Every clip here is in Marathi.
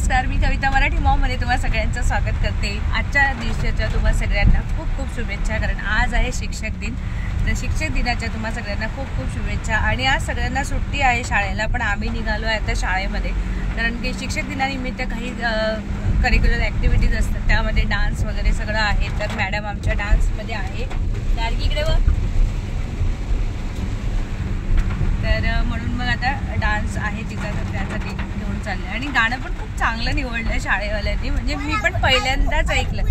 नमस्कार, मी कविता मराठी मॉममध्ये तुम्हा सगळ्यांचं स्वागत करते। आजच्या दिवसाच्या तुम्हा सगळ्यांना खूप खूप शुभेच्छा, कारण आज आहे शिक्षक दिन। तर शिक्षक दिनाच्या तुम्हा सगळ्यांना खूप खूप शुभेच्छा। आणि आज सगळ्यांना सुट्टी आहे शाळेला, पण आम्ही निघालो आहे आता शाळेमध्ये, कारण की शिक्षक दिनानिमित्त काही करिक्युलर ॲक्टिव्हिटीज असतात, त्यामध्ये डान्स वगैरे सगळं आहे। तर मॅडम आमच्या डान्समध्ये आहे, गार्गीकडे व तर म्हणून मग आता डान्स आहे तिचा, तर त्यासाठी घेऊन चालले। आणि गाणं पण खूप चांगलं निवडलं शाळेवाल्यांनी, म्हणजे मी पण पहिल्यांदाच ऐकलं।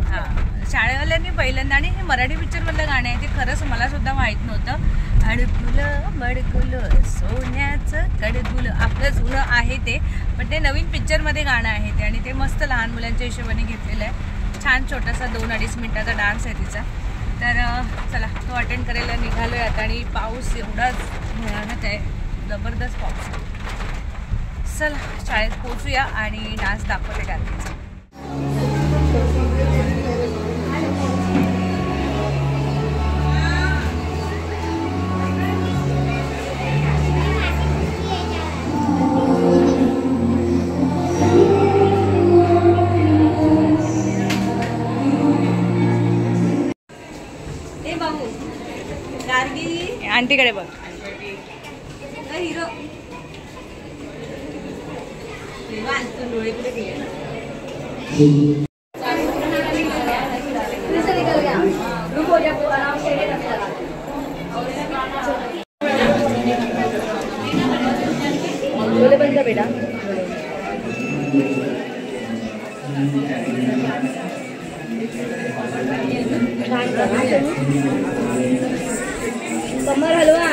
हां, शाळेवाल्यांनी पहिल्यांदा, आणि हे मराठी पिक्चरमधलं गाणं आहे, ते खरंच मला सुद्धा माहीत नव्हतं। अडकुलं मडकुलं सोन्याचं कडकुलं, आपलं जुनं आहे ते, पण ते नवीन पिक्चरमध्ये गाणं आहे ते, आणि ते मस्त लहान मुलांच्या हिशोबाने घेतलेलं आहे। छान छोटासा 2-2.5 मिनिटाचा डान्स आहे तिचा। तर चला, तो अटेंड करायला निघालो आहे आता। आणि पाऊस एवढाच भयानक आहे, जबरदस्त पाऊस आहे। चला शाळेत पोचूया आणि डान्स दाखवते गार्गीचा। गार्गी आंटीकडे बघ, हिरो डोळे कुठे गेले? डोळे बंद बेटा। कमर हलवा।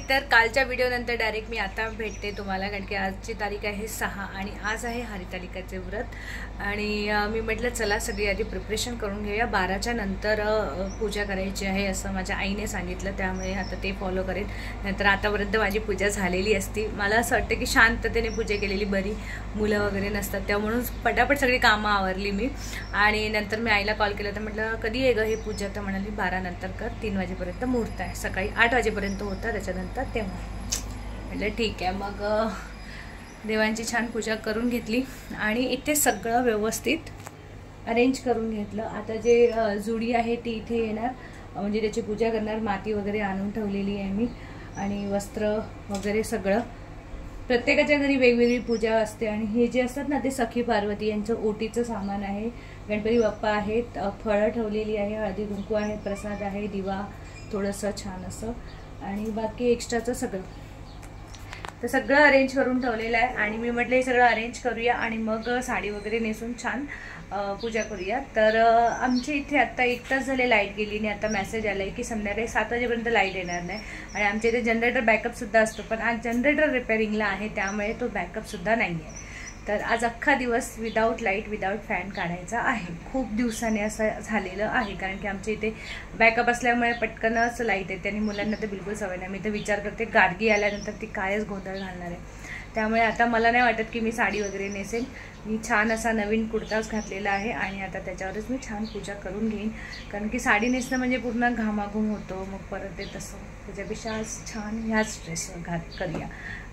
तर कालच्या व्हिडिओ नंतर डायरेक्ट मी आता भेटते तुम्हाला, कारण की आजची तारीख आहे 6 आणि आज आहे हरितालिकाचे व्रत. आणि मी म्हटलं चला सगळी आधी प्रिपरेशन करून घेऊया, 12च्या नंतर पूजा करायची आहे असं माझ्या आईने सांगितलं, त्यामुळे आता ते फॉलो करेन. नंतर आतापर्यंत माझी पूजा झालेली असती. मला असं वाटतं की शांततेने पूजा केलेली बरी, मुलं वगैरे नसतात त्यामुळं पटापट सगळी कामं आवरली मी. आणि नंतर मी आईला कॉल केला तर म्हटलं कधी आहे गं हे पूजा, तर म्हणाली 12 नंतर कर, 3 वाजेपर्यंत मुहूर्त आहे, सकाळी 8 वाजेपर्यंत होता त्याच्यानंतर तेव्हा. म्हटलं ठीक आहे. मग देवांची छान पूजा करून घेतली आणि इथे सगळं व्यवस्थित अरेंज करून घेतलं. आता जे जुडी आहे ती इथे येणार, म्हणजे त्याची पूजा करणार. माती वगैरे आणून ठेवलेली आहे मी आणि वस्त्र वगैरे सगळं. प्रत्येकाच्या घरी वेगवेगळी पूजा असते. आणि हे जे असतात ना ते सखी पार्वती यांचं ओटीचं सामान आहे. गणपती बाप्पा आहेत, फळं ठेवलेली आहे, हळदी कुंकू आहे, प्रसाद आहे, दिवा थोडंसं छान असं, आणि बाकी एक्स्ट्राचं सगळं. तर सगळं अरेंज करून ठेवलेलं आहे. आणि मी म्हटलं हे सगळं अरेंज करूया आणि मग साडी वगैरे नेसून छान पूजा करूया. तर आमच्या इथे आत्ता 1 तास झाले लाईट गेली आणि आता मेसेज आला आहे की संध्याकाळी 7 वाजेपर्यंत लाईट येणार नाही. आणि आमच्या इथे जनरेटर बॅकअपसुद्धा असतो, पण आज जनरेटर रिपेअरिंगला आहे त्यामुळे तो बॅकअपसुद्धा नाही आहे. तर आज अख्खा दिवस विदाऊट लाईट विदाऊट फॅन काढायचा आहे. खूप दिवसाने असं झालेलं आहे, कारण की आमच्या इथे बॅकअप असल्यामुळे पटकनच लाईट येते आणि मुलांना तर बिलकुल सवय नाही. मी तर विचार करते गाडगी आल्यानंतर ती कायच गोंधळ घालणार आहे. त्यामुळे आता मला नाही वाटत की मी साडी वगैरे नेसेन. मी छान असा नवीन कुर्ताच घातलेला आहे आणि आता त्याच्यावरच मी छान पूजा करून घेईन, कारण की साडी नेसणं म्हणजे पूर्ण घामाघूम होतो, मग परत ते तसं. त्याच्यापेक्षा आज छान ह्याच ड्रेसवर करूया.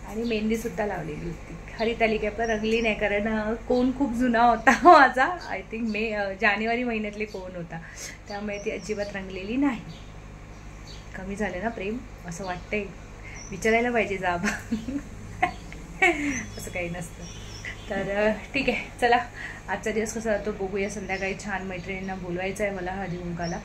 आणि मेहंदीसुद्धा लावलेली होती. हरितालिका आपला रंगली नाही, कारण कोण खूप जुना होता माझा. आय थिंक जानेवारी महिन्यातले कोण होता, त्यामुळे ती अजिबात रंगलेली नाही. कमी झाले ना प्रेम असं वाटतंय, विचारायला पाहिजे जाब. असं काही नसतं. तर ठीक आहे, चला आजचा दिवस कसा जातो बघूया. संध्याकाळी छान मैत्रिणींना बोलवायचं आहे मला हळदी कुंकाला,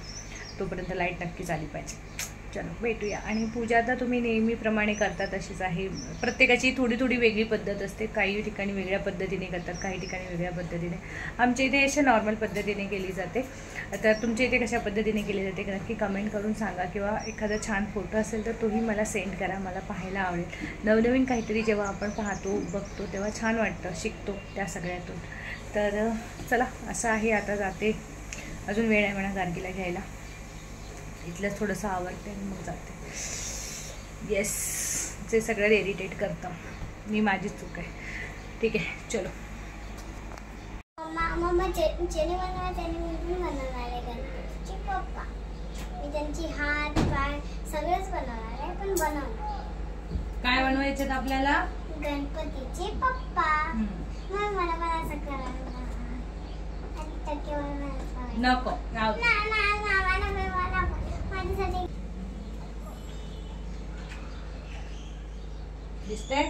तोपर्यंत लाईट नक्कीच आली पाहिजे. चलो भेटूया. आणि पूजा आता तुम्ही नेहमीप्रमाणे करता तशीच आहे. प्रत्येकाची थोडी थोडी वेगळी पद्धत असते. काही ठिकाणी वेगळ्या पद्धतीने करतात, काही ठिकाणी वेगळ्या पद्धतीने. आमच्या इथे अशा नॉर्मल पद्धतीने केली जाते. तर तुमच्या इथे कशा पद्धतीने केली जाते नक्की कमेंट करून सांगा, किंवा एखादा छान फोटो असेल तर तोही मला सेंड करा, मला पाहायला आवडेल. नवनवीन काहीतरी जेव्हा आपण पाहतो बघतो तेव्हा छान वाटतं, शिकतो त्या सगळ्यातून. तर चला असं आहे. आता जाते, अजून वेळ आहे म्हणा गार्गीला घ्यायला. इथलंच थोडंसं आवडते आणि मग जाते. येस, जे सगळं इरिटेट करतं मी, माझीच चूक आहे. ठीक आहे चलो. मम्मा जेने बनवणार त्याने मी बनवणार आहे गणपतीचे पप्पा. मी त्यांची हात पाय सगळंच बनवणार आहे, पण बनवणार. काय बनवायचे आपल्याला? गणपतीचे पप्पा. मग मला पण असं करायला आणि टक्केवारी नको माझ्यासाठी दिसतंय.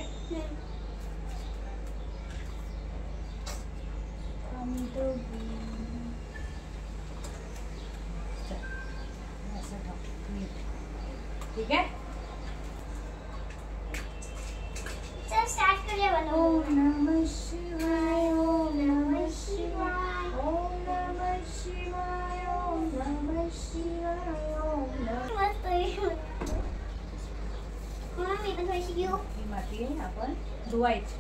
ठीक आहे, चल स्टार्ट करूया बनवू. ओम नमः शिवाय, ओम नमः शिवाय, ओम नमः शिवाय, ओम नमः शिवाय, ओम नमः. मस्त आहे. मी पण थोडीशी घेऊ. ही माती आहे आपण धुवायची.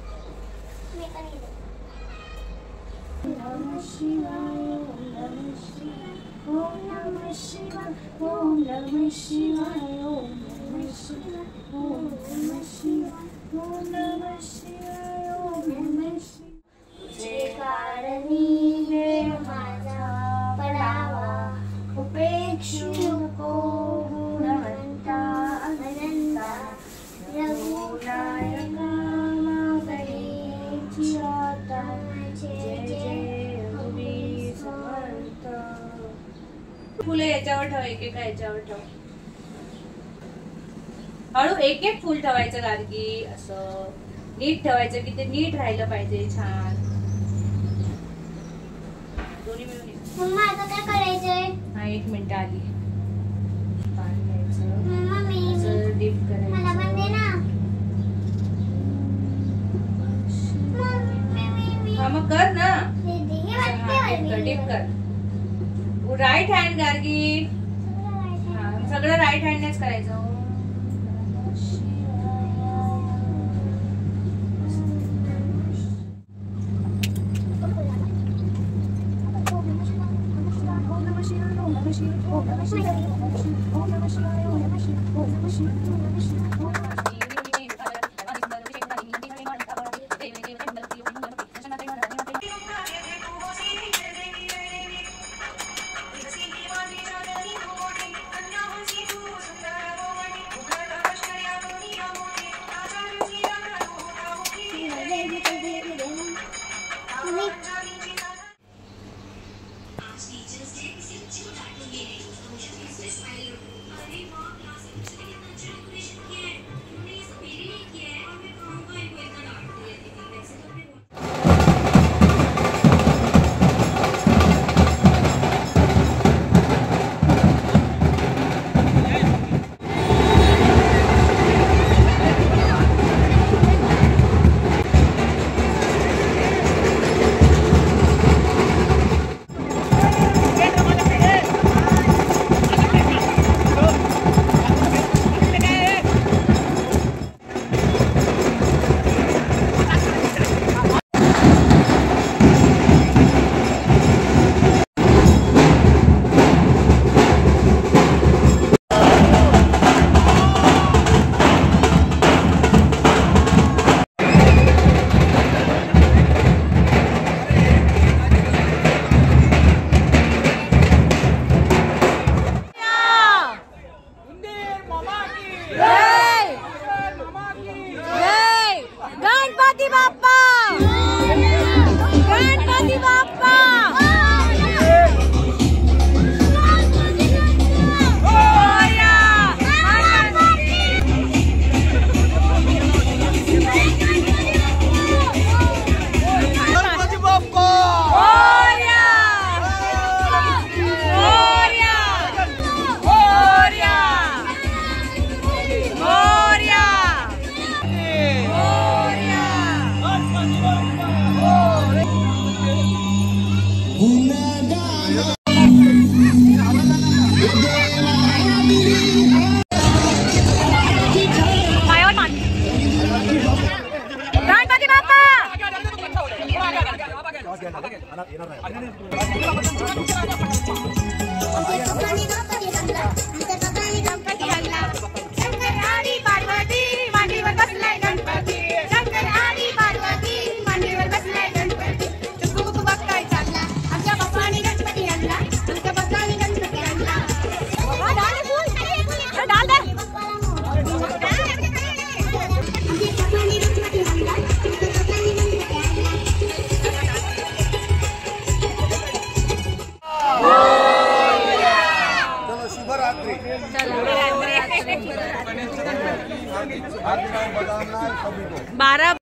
मी पण घेऊ. ओम नमः शिवाय, ओम नमः शिवाय, ओम नमः शिवाय, ओम नमः शिवाय, ओम नमः शिवाय, ओम नमः शिवाय, ओम नमः शिवाय, ओम नमः शिवाय. तुझे कारणी देव माझा पडावा, उपेक्षू नको गुणवंता अनंता. रघुनायका मागणेची आता, जय जय रघुवीर समर्थ. फुलं याच्यावर ठेव, एक एक याच्यावर ठेव. हळू एक एक फुल ठेवायचं गार्गी, असं नीट ठेवायचं की ते नीट राहिलं पाहिजे छान. दोन्ही मिळून. मम्मा आता काय करायचंय? हा 1 मिनिट आली. पाणी घ्यायचं, मम्मा मी असं डीप करायचं. मला पण दे ना. हा मग कर ना. डीप कर. Right hand Gargi. सगळं राईट हँडनेच करायचं. बारा